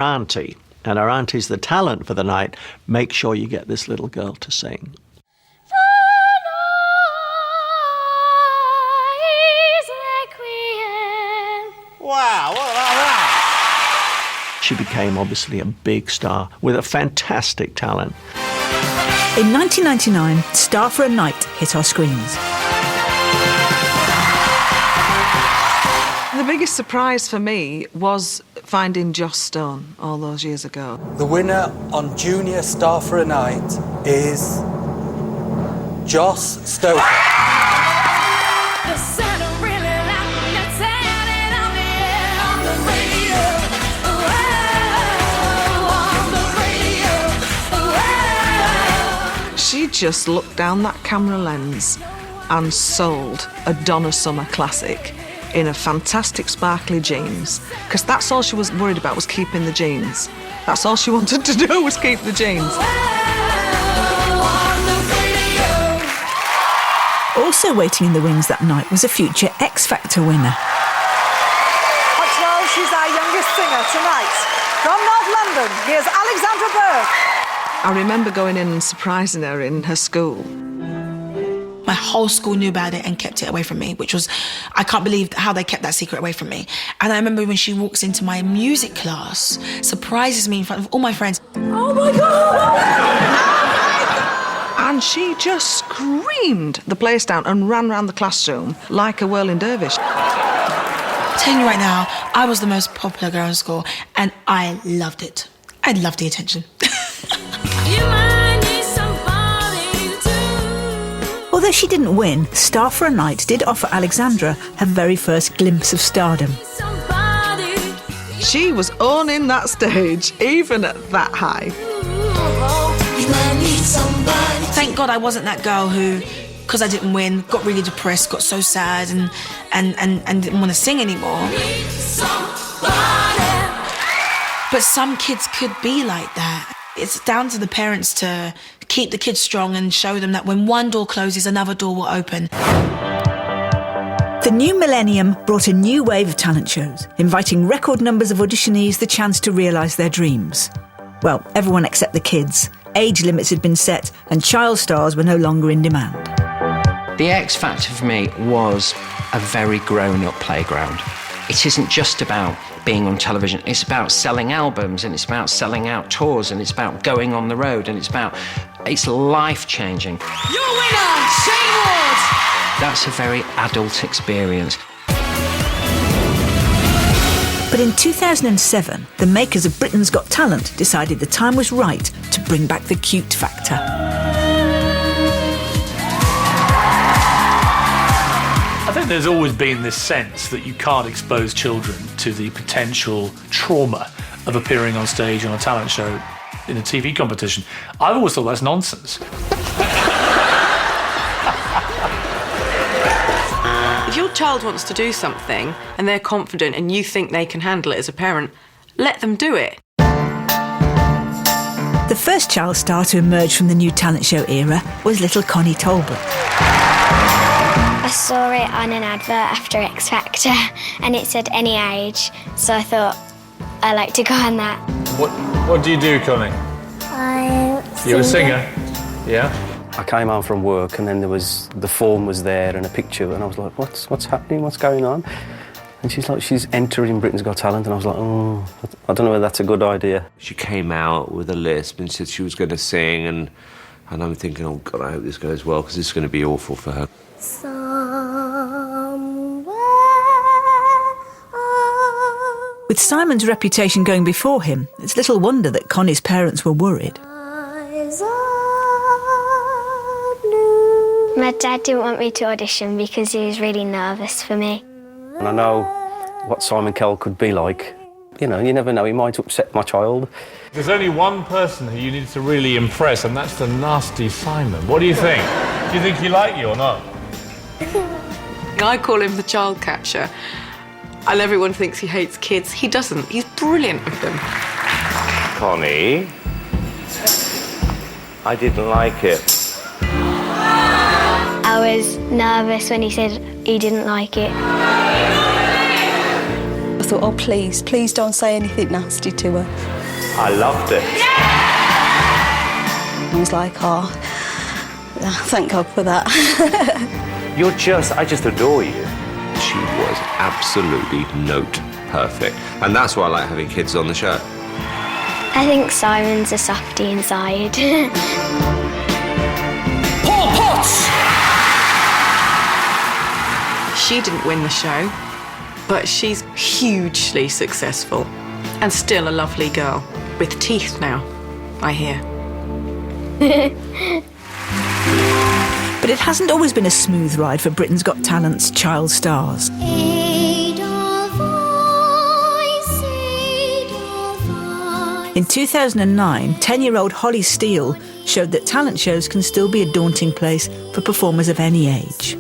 auntie, and our auntie's the talent for the night. Make sure you get this little girl to sing. Wow, what about that? She became obviously a big star with a fantastic talent. In 1999, Star for a Night hit our screens. The biggest surprise for me was finding Joss Stone all those years ago. The winner on Junior Star for a Night is Joss Stone. She just looked down that camera lens and sold a Donna Summer classic in a fantastic sparkly jeans, because that's all she was worried about, was keeping the jeans. That's all she wanted to do, was keep the jeans. Also waiting in the wings that night was a future X Factor winner. Well, she's our youngest singer tonight. From North London, here's Alexandra Burke. I remember going in and surprising her in her school. My whole school knew about it and kept it away from me, which was, I can't believe how they kept that secret away from me. And I remember when she walks into my music class, surprises me in front of all my friends. Oh my God! And she just screamed the place down and ran around the classroom like a whirling dervish. I'm telling you right now, I was the most popular girl in school and I loved it. I loved the attention. Although she didn't win, Star for a Night did offer Alexandra her very first glimpse of stardom. She was owning that stage, even at that high. Thank God I wasn't that girl who, because I didn't win, got really depressed, got so sad and didn't want to sing anymore. But some kids could be like that. It's down to the parents to keep the kids strong and show them that when one door closes, another door will open. The new millennium brought a new wave of talent shows, inviting record numbers of auditionees the chance to realise their dreams. Well, everyone except the kids. Age limits had been set and child stars were no longer in demand. The X Factor for me was a very grown-up playground. It isn't just about being on television, it's about selling albums and it's about selling out tours and it's about going on the road and it's life-changing. Your winner, Shane Ward! That's a very adult experience. But in 2007, the makers of Britain's Got Talent decided the time was right to bring back the cute factor. I think there's always been this sense that you can't expose children to the potential trauma of appearing on stage on a talent show in a TV competition. I've always thought that's nonsense. If your child wants to do something and they're confident and you think they can handle it as a parent, let them do it. The first child star to emerge from the new talent show era was little Connie Talbot. I saw it on an advert after X Factor and it said any age, so I thought I'd like to go on that. What do you do, Connie? You're a singer? Yeah. I came home from work and then the form was there and a picture and I was like, what's happening, what's going on? And she's like, she's entering Britain's Got Talent, and I was like, oh, I don't know whether that's a good idea. She came out with a lisp and said she was going to sing, and I'm thinking, oh God, I hope this goes well, because this is going to be awful for her. With Simon's reputation going before him, it's little wonder that Connie's parents were worried. My dad didn't want me to audition because he was really nervous for me. And I know what Simon Cowell could be like. You know, you never know, he might upset my child. There's only one person who you need to really impress, and that's the nasty Simon. What do you think? Do you think he like you or not? I call him the child catcher, and everyone thinks he hates kids. He doesn't. He's brilliant with them. Connie, I didn't like it. I was nervous when he said he didn't like it. I thought, oh, please don't say anything nasty to her. I loved it. I was like, oh, thank God for that. I just adore you. She was absolutely note perfect. And that's why I like having kids on the show. I think Simon's a softie inside. Paul Potts! She didn't win the show, but she's hugely successful and still a lovely girl with teeth now, I hear. But it hasn't always been a smooth ride for Britain's Got Talent's child stars. In 2009, 10-year-old Holly Steele showed that talent shows can still be a daunting place for performers of any age.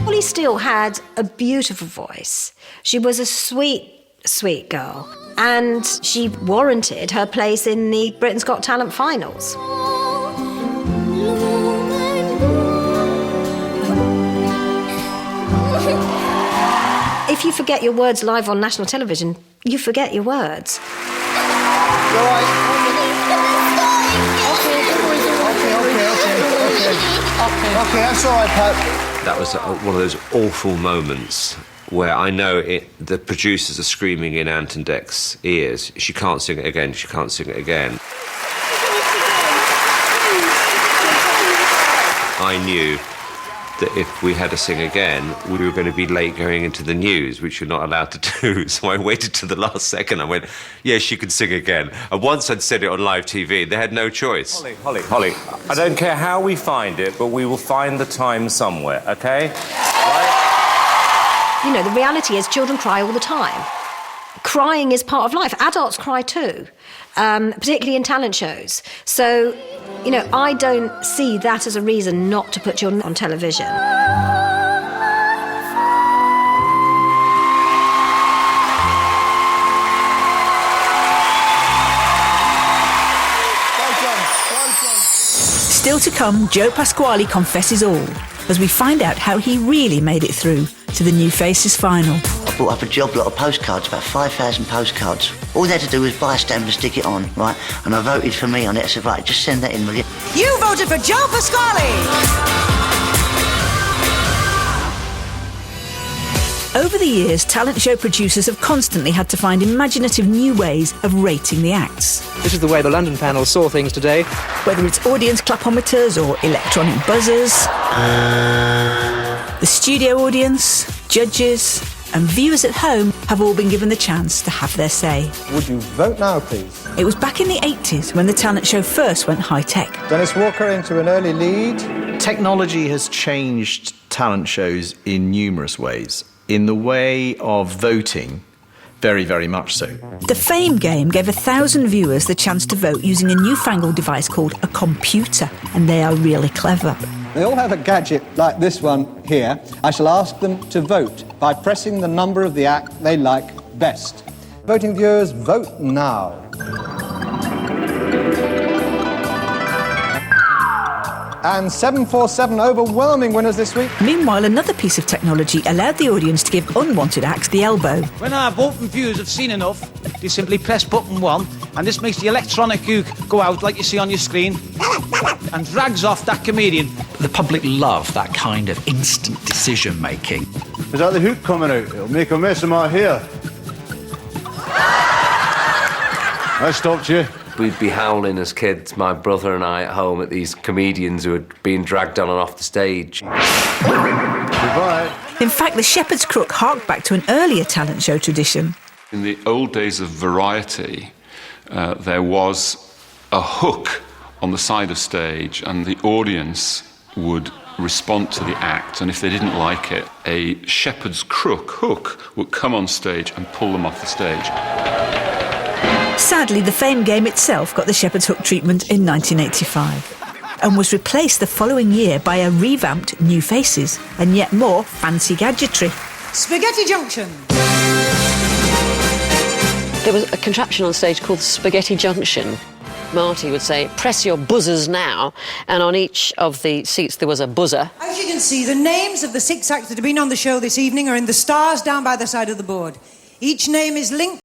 Holly Steele had a beautiful voice. She was a sweet, sweet girl, and she warranted her place in the Britain's Got Talent finals. If you forget your words live on national television, you forget your words. Okay, that's all right, Pat. That was one of those awful moments where I know the producers are screaming in Ant and Dec's ears, she can't sing it again, she can't sing it again. I knew that if we had to sing again, we were going to be late going into the news, which you're not allowed to do. So I waited to the last second. I went, yeah, she could sing again. And once I'd said it on live TV, they had no choice. Holly, I don't care how we find it, but we will find the time somewhere, OK? Right? You know, the reality is children cry all the time. Crying is part of life. Adults cry too, particularly in talent shows. So, you know, I don't see that as a reason not to put children on television. Still to come, Joe Pasquale confesses all as we find out how he really made it through to the New Faces final. I brought up a job lot of postcards, about 5,000 postcards. All they had to do was buy a stamp and stick it on, right? And I voted for me on it. I said, right, just send that in, will you? You voted for Joe Pasquale! Over the years, talent show producers have constantly had to find imaginative new ways of rating the acts. This is the way the London panel saw things today. Whether it's audience clapometers or electronic buzzers, the studio audience, judges and viewers at home have all been given the chance to have their say. Would you vote now, please? It was back in the 80s when the talent show first went high-tech. Dennis Walker into an early lead. Technology has changed talent shows in numerous ways. In the way of voting, very, very much so. The Fame game gave 1,000 viewers the chance to vote using a newfangled device called a computer, and they are really clever. They all have a gadget like this one here. I shall ask them to vote by pressing the number of the act they like best. Voting viewers, vote now. And 747 overwhelming winners this week. Meanwhile, another piece of technology allowed the audience to give unwanted acts the elbow. When our voting viewers have seen enough, they simply press button 1, and this makes the electronic hook go out like you see on your screen and drags off that comedian. The public love that kind of instant decision making. Is that the hook coming out? It'll make a mess of my hair. I stopped you. We'd be howling as kids, my brother and I, at home at these comedians who were being dragged on and off the stage. Goodbye. In fact, the Shepherd's Crook harked back to an earlier talent show tradition. In the old days of Variety, there was a hook on the side of stage, and the audience would respond to the act, and if they didn't like it, a shepherd's crook hook would come on stage and pull them off the stage. Sadly, the Fame game itself got the Shepherd's Hook treatment in 1985 and was replaced the following year by a revamped New Faces and yet more fancy gadgetry. Spaghetti Junction. There was a contraption on stage called Spaghetti Junction. Marty would say, press your buzzers now, and on each of the seats there was a buzzer. As you can see, the names of the 6 acts that have been on the show this evening are in the stars down by the side of the board. Each name is linked